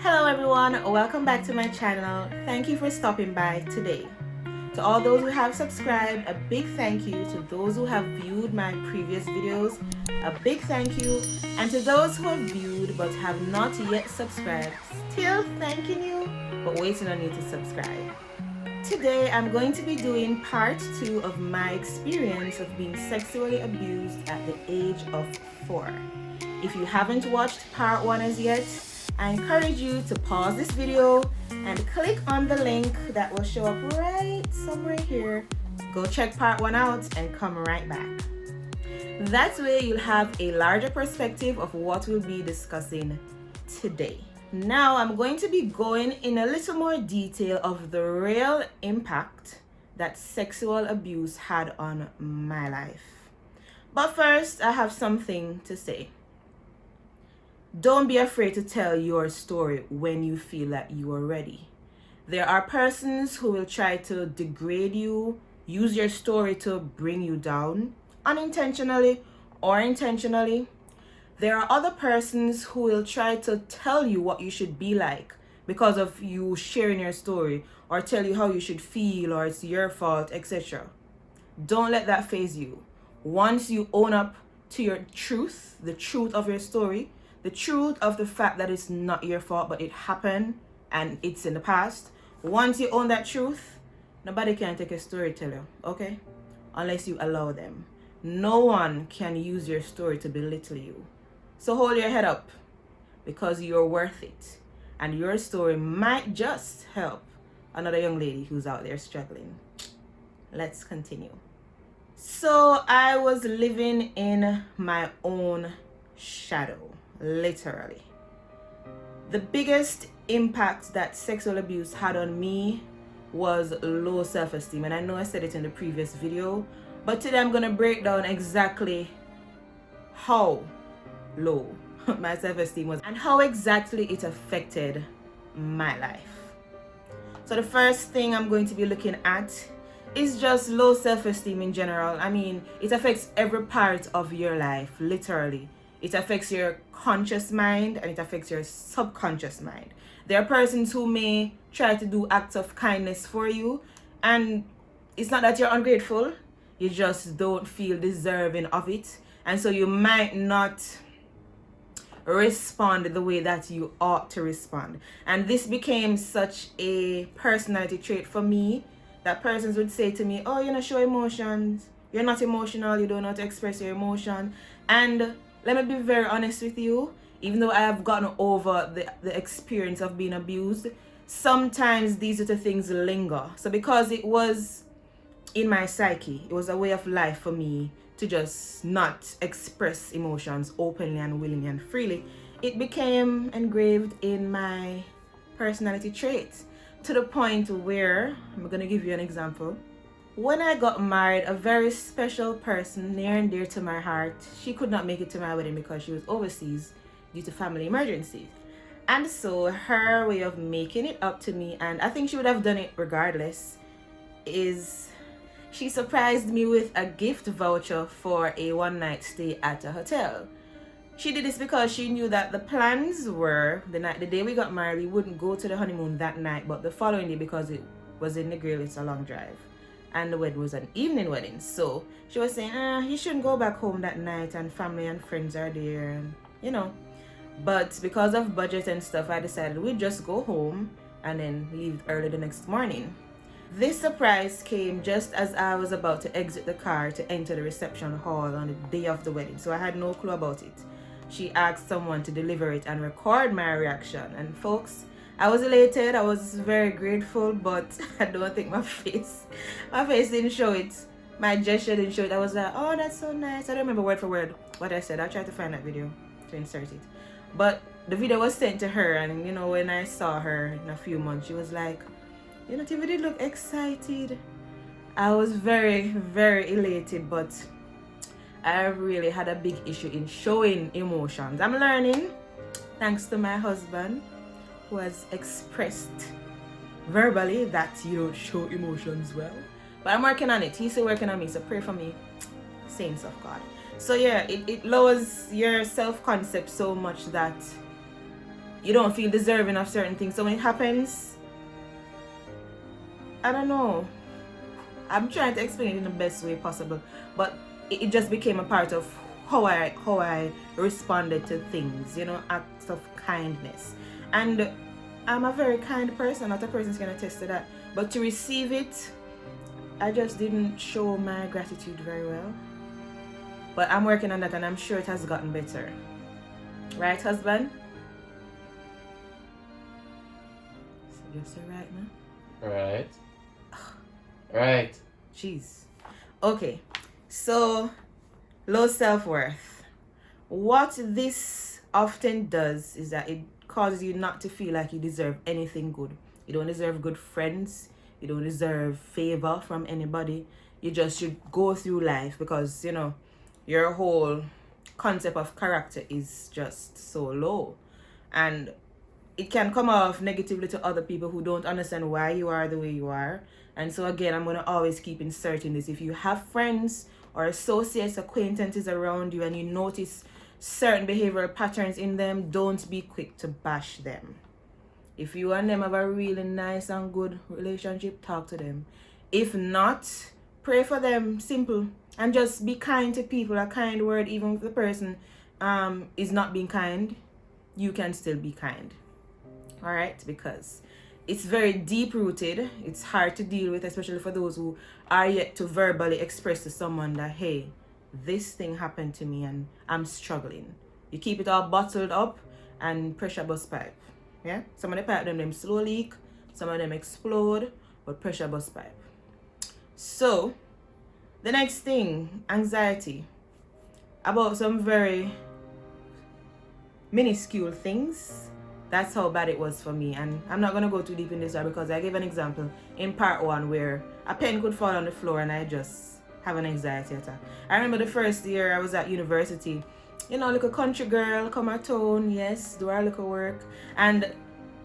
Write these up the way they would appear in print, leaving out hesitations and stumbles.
Hello everyone, welcome back to my channel. Thank you for stopping by today. To all those who have subscribed, a big thank you. To those who have viewed my previous videos, a big thank you. And to those who have viewed but have not yet subscribed, still thanking you, but waiting on you to subscribe. Today I'm going to be doing part 2 of my experience of being sexually abused at the age of 4. If you haven't watched part 1 as yet, I encourage you to pause this video and click on the link that will show up right somewhere here. Go check part 1 out and come right back. That way you'll have a larger perspective of what we'll be discussing today. Now I'm going to be going in a little more detail of the real impact that sexual abuse had on my life. But first, I have something to say. Don't be afraid to tell your story when you feel that you are ready. There are persons who will try to degrade you, use your story to bring you down, unintentionally or intentionally. There are other persons who will try to tell you what you should be like because of you sharing your story, or tell you how you should feel, or it's your fault, etc. Don't let that faze you. Once you own up to your truth, the truth of your story, the truth of the fact that it's not your fault, but it happened and it's in the past. Once you own that truth, nobody can take a storyteller, okay? Unless you allow them. No one can use your story to belittle you. So hold your head up, because you're worth it. And your story might just help another young lady who's out there struggling. Let's continue. So I was living in my own shadow. Literally. The biggest impact that sexual abuse had on me was low self-esteem, and I know I said it in the previous video, but today I'm going to break down exactly how low my self-esteem was and how exactly it affected my life. So the first thing I'm going to be looking at is just low self-esteem in general. I mean, it affects every part of your life, literally. It affects your conscious mind and it affects your subconscious mind. There are persons who may try to do acts of kindness for you, and it's not that you're ungrateful, you just don't feel deserving of it, and so you might not respond the way that you ought to respond. And this became such a personality trait for me that persons would say to me, oh, you don't show emotions, you're not emotional, you don't know how to express your emotion. And let me be very honest with you, even though I have gotten over the experience of being abused, sometimes these little things linger. So because it was in my psyche, it was a way of life for me to just not express emotions openly and willingly and freely, it became engraved in my personality traits, to the point where, I'm going to give you an example. When I got married, a very special person near and dear to my heart, she could not make it to my wedding because she was overseas due to family emergencies. And so her way of making it up to me, and I think she would have done it regardless, is she surprised me with a gift voucher for a one-night stay at a hotel. She did this because she knew that the plans were, the day we got married, we wouldn't go to the honeymoon that night, but the following day, because it was in the Grill, it's a long drive. And the wedding was an evening wedding, so she was saying, you shouldn't go back home that night, and family and friends are there, and you know. But because of budget and stuff, I decided we'd just go home and then leave early the next morning. This surprise came just as I was about to exit the car to enter the reception hall on the day of the wedding, so I had no clue about it. She asked someone to deliver it and record my reaction, and folks, I was elated, I was very grateful, but I don't think my face didn't show it. My gesture didn't show it. I was like, oh, that's so nice. I don't remember word for word what I said. I'll try to find that video to insert it. But the video was sent to her, and you know, when I saw her in a few months, she was like, you know, Tiffany did look excited. I was very, very elated, but I really had a big issue in showing emotions. I'm learning, thanks to my husband, who has expressed verbally that you don't show emotions well. But I'm working on it. He's still working on me, so pray for me, saints of God. So yeah, it lowers your self-concept so much that you don't feel deserving of certain things. So when it happens, I don't know. I'm trying to explain it in the best way possible, but it just became a part of how I responded to things, you know, acts of kindness. And I'm a very kind person, not a person who's gonna attest to that. But to receive it, I just didn't show my gratitude very well. But I'm working on that, and I'm sure it has gotten better. Right, husband? So just say right now. Right. Right. Jeez. Okay. So, low self-worth. What this often does is that it causes you not to feel like you deserve anything good. You don't deserve good friends. You don't deserve favor from anybody. You just should go through life because, you know, your whole concept of character is just so low. And it can come off negatively to other people who don't understand why you are the way you are. And so again, I'm going to always keep inserting this. If you have friends or associates, acquaintances around you, and you notice certain behavioral patterns in them, don't be quick to bash them. If you and them have a really nice and good relationship, talk to them. If not, pray for them, simple. And just be kind to people. A kind word, even if the person is not being kind, you can still be kind. All right? Because it's very deep-rooted. It's hard to deal with, especially for those who are yet to verbally express to someone that, hey, this thing happened to me and I'm struggling. You keep it all bottled up and pressure bust pipe. Yeah? Some of the pipe them slow leak, some of them explode, but pressure bust pipe. So, the next thing, anxiety. About some very minuscule things. That's how bad it was for me. And I'm not going to go too deep in this because I gave an example in part 1 where a pen could fall on the floor and I just have an anxiety attack. I remember the first year I was at university. You know, like a country girl, come at town, yes, do our little work. And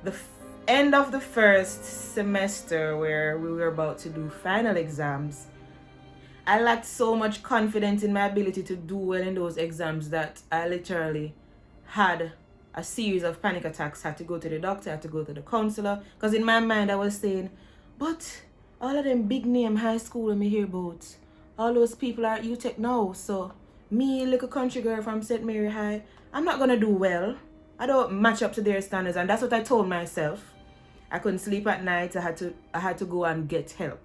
the end of the first semester where we were about to do final exams, I lacked so much confidence in my ability to do well in those exams that I literally had a series of panic attacks. Had to go to the doctor, had to go to the counselor, because in my mind I was saying, but all of them big name high school me hear about, all those people are at UTech now, so me, little country girl from St. Mary High, I'm not gonna do well. I don't match up to their standards, and that's what I told myself. I couldn't sleep at night. I had to go and get help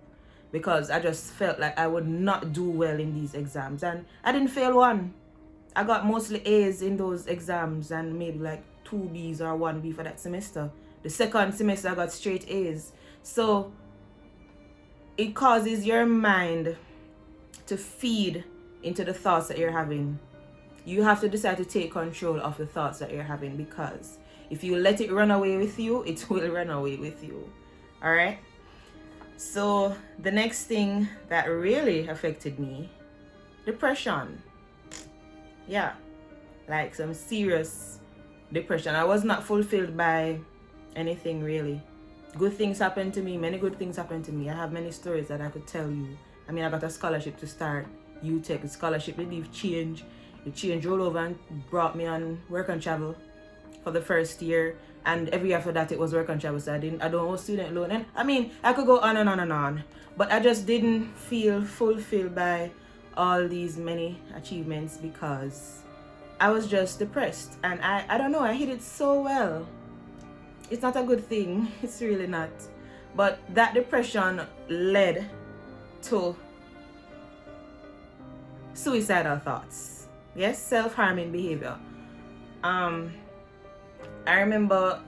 because I just felt like I would not do well in these exams, and I didn't fail one. I got mostly A's in those exams and maybe like 2 B's or 1 B for that semester. The second semester I got straight A's. So it causes your mind to feed into the thoughts that you're having. You have to decide to take control of the thoughts that you're having, because if you let it run away with you, it will run away with you. All right? So the next thing that really affected me, depression. Yeah, like some serious depression. I was not fulfilled by anything really. Good things happened to me. Many good things happened to me. I have many stories that I could tell you. I mean, I got a scholarship to start UTech. The scholarship didn't change. The change rolled over and brought me on work and travel for the first year. And every year after that, it was work and travel. So I don't owe student loan. And I mean, I could go on and on and on. But I just didn't feel fulfilled by all these many achievements because I was just depressed. And I don't know, I hid it so well. It's not a good thing. It's really not. But that depression led to suicidal thoughts. Yes, self-harming behavior. I remember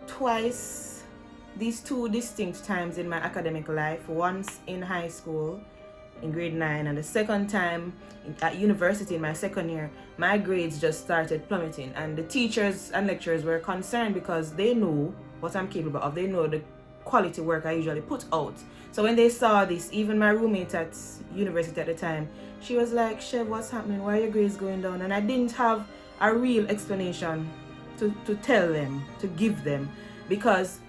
twice, these 2 distinct times in my academic life. Once in high school in grade 9, and the second time at university in my second year, my grades just started plummeting, and the teachers and lecturers were concerned because they know what I'm capable of. They know the quality work I usually put out. So when they saw this, even my roommate at university at the time, she was like, Shev, what's happening? Why are your grades going down? And I didn't have a real explanation to tell them, to give them, because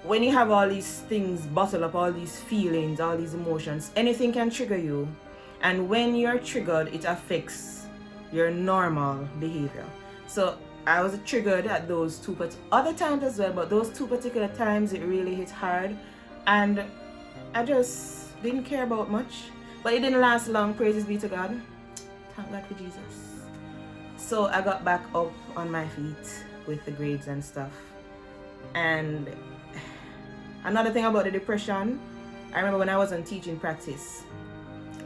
when you have all these things bottled up, all these feelings, all these emotions, anything can trigger you. And when you're triggered, it affects your normal behavior. So I was triggered at those two, but other times as well, but those two particular times it really hit hard, and I just didn't care about much. But it didn't last long, praises be to God. Thank God for Jesus. So I got back up on my feet with the grades and stuff. And another thing about the depression, I remember when I was on teaching practice,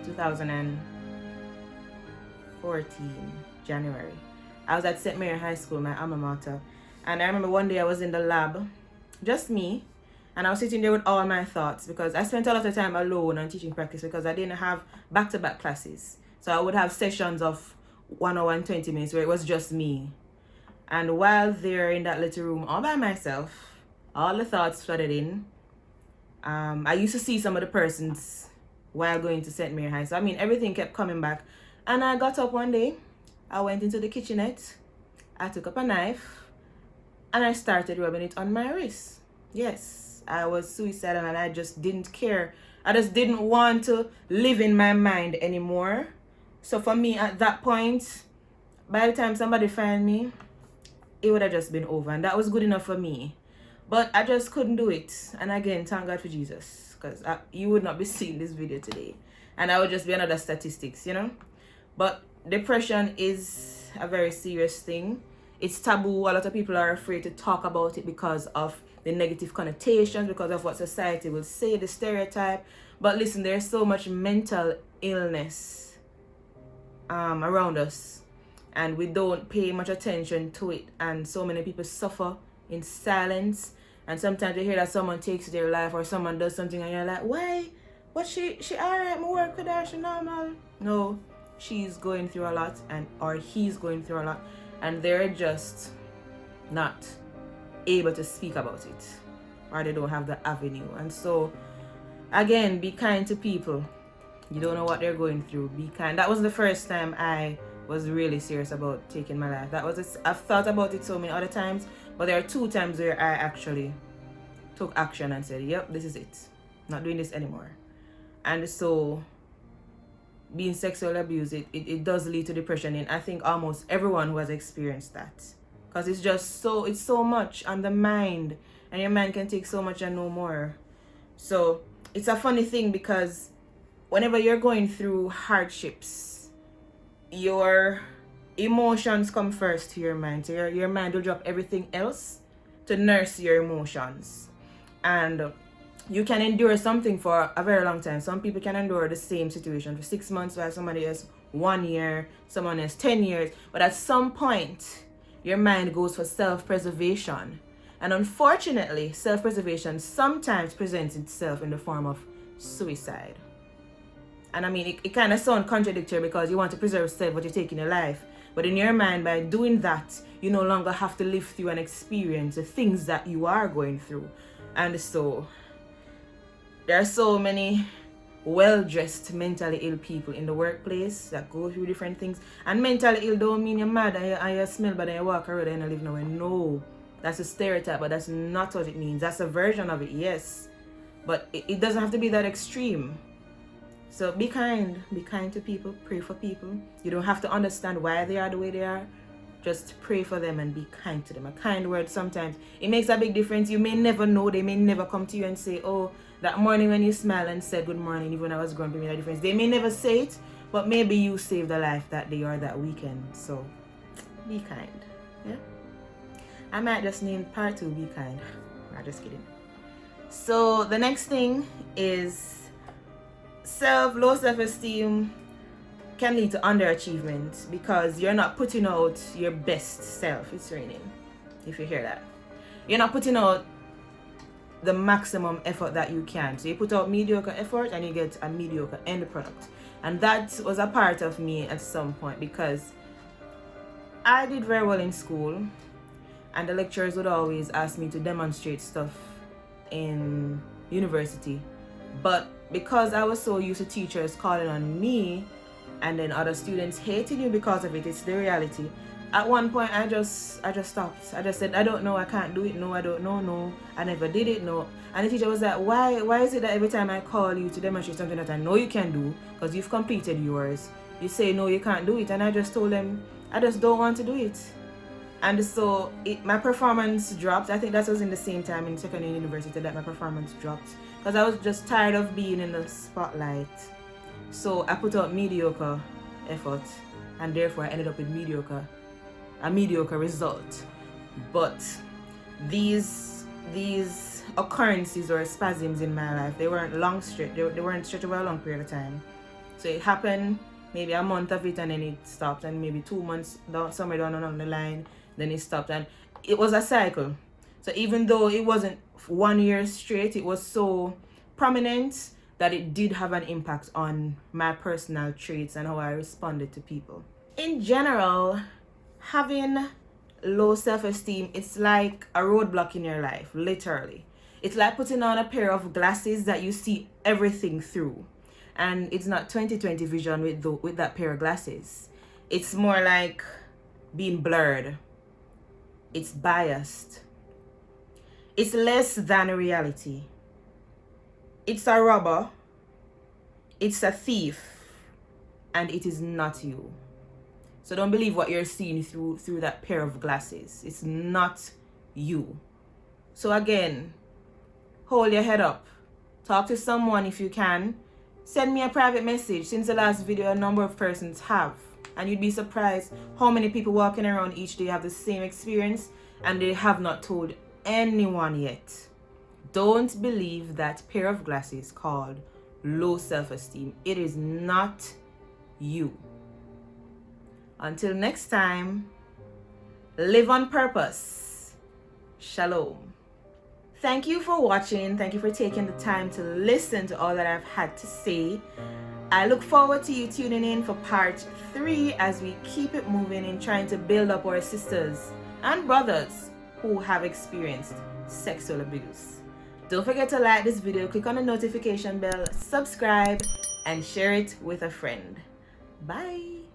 2014, January. I was at St. Mary High School, my alma mater. And I remember one day I was in the lab, just me, and I was sitting there with all my thoughts because I spent a lot of time alone on teaching practice because I didn't have back-to-back classes. So I would have sessions of 1 hour and 20 minutes where it was just me. And while there in that little room all by myself, all the thoughts flooded in. I used to see some of the persons while going to St. Mary High. So I mean, everything kept coming back. And I got up one day, I went into the kitchenette, I took up a knife, and I started rubbing it on my wrist. Yes, I was suicidal and I just didn't care. I just didn't want to live in my mind anymore. So for me at that point, by the time somebody found me, it would have just been over. And that was good enough for me. But I just couldn't do it. And again, thank God for Jesus. Because you would not be seeing this video today. And I would just be another statistics, you know. But depression is a very serious thing. It's taboo. A lot of people are afraid to talk about it because of the negative connotations, because of what society will say, the stereotype. But listen, there's so much mental illness around us, and we don't pay much attention to it, and so many people suffer in silence. And sometimes you hear that someone takes their life or someone does something and you're like, why? But she alright, my work with her, she normal. No, she's going through a lot, or he's going through a lot, and they're just not able to speak about it, or they don't have the avenue. And so again, be kind to people. You don't know what they're going through. Be kind. That was the first time I was really serious about taking my life. I've thought about it so many other times, but there are 2 times where I actually took action and said, yep, this is it, not doing this anymore. And so being sexually abused, it does lead to depression, and I think almost everyone who has experienced that, because it's so much on the mind, and your mind can take so much and no more. So it's a funny thing, because whenever you're going through hardships, your emotions come first to your mind. So your mind will drop everything else to nurse your emotions. And you can endure something for a very long time. Some people can endure the same situation for 6 months, while somebody else 1 year, someone else 10 years. But at some point, your mind goes for self-preservation. And unfortunately, self-preservation sometimes presents itself in the form of suicide. And I mean, it kind of sounds contradictory, because you want to preserve self, but you're taking your life. But in your mind, by doing that, you no longer have to live through and experience the things that you are going through. And so there are so many well-dressed mentally ill people in the workplace that go through different things. And mentally ill don't mean you're mad and you smell bad and you walk around and you live nowhere. No, that's a stereotype, but that's not what it means. That's a version of it, yes, but it doesn't have to be that extreme. So be kind to people, pray for people. You don't have to understand why they are the way they are. Just pray for them and be kind to them. A kind word sometimes, it makes a big difference. You may never know. They may never come to you and say, oh, that morning when you smiled and said good morning, even when I was grumpy, made a difference. They may never say it, but maybe you saved a life that day or that weekend. So be kind. Yeah, I might just name part 2, be kind. I'm just kidding. So the next thing is low self-esteem can lead to underachievement, because you're not putting out your best self. It's raining, if you hear that. You're not putting out the maximum effort that you can. So you put out mediocre effort and you get a mediocre end product. And that was a part of me at some point, because I did very well in school, and the lecturers would always ask me to demonstrate stuff in university. But because I was so used to teachers calling on me and then other students hating you because of it, it's the reality. At one point, I just stopped. I just said, I don't know, I can't do it. No, I don't know. No, I never did it. No. And the teacher was like, why is it that every time I call you to demonstrate something that I know you can do, because you've completed yours, you say no, you can't do it? And I just told them, I just don't want to do it. And so my performance dropped. I think that was in the same time in second year university that my performance dropped, because I was just tired of being in the spotlight. So I put out mediocre effort, and therefore I ended up with a mediocre result. But these occurrences or spasms in my life, they weren't long stretch. They weren't stretched over a long period of time. So it happened maybe a month of it, and then it stopped, and maybe 2 months down, somewhere down along the line, then it stopped, and it was a cycle. So even though it wasn't 1 year straight, it was so prominent that it did have an impact on my personal traits and how I responded to people. In general, having low self-esteem, it's like a roadblock in your life, literally. It's like putting on a pair of glasses that you see everything through, and it's not 20/20 vision with that pair of glasses. It's more like being blurred. It's biased. It's less than reality. It's a robber. It's a thief, and it is not you. So don't believe what you're seeing through that pair of glasses. It's not you. So again, hold your head up. Talk to someone if you can. Send me a private message. Since the last video, a number of persons have. And you'd be surprised how many people walking around each day have the same experience and they have not told anyone yet. Don't believe that pair of glasses called low self-esteem. It is not you. Until next time, live on purpose. Shalom. Thank you for watching. Thank you for taking the time to listen to all that I've had to say. I look forward to you tuning in for part 3 as we keep it moving in trying to build up our sisters and brothers who have experienced sexual abuse. Don't forget to like this video, click on the notification bell, subscribe, and share it with a friend. Bye.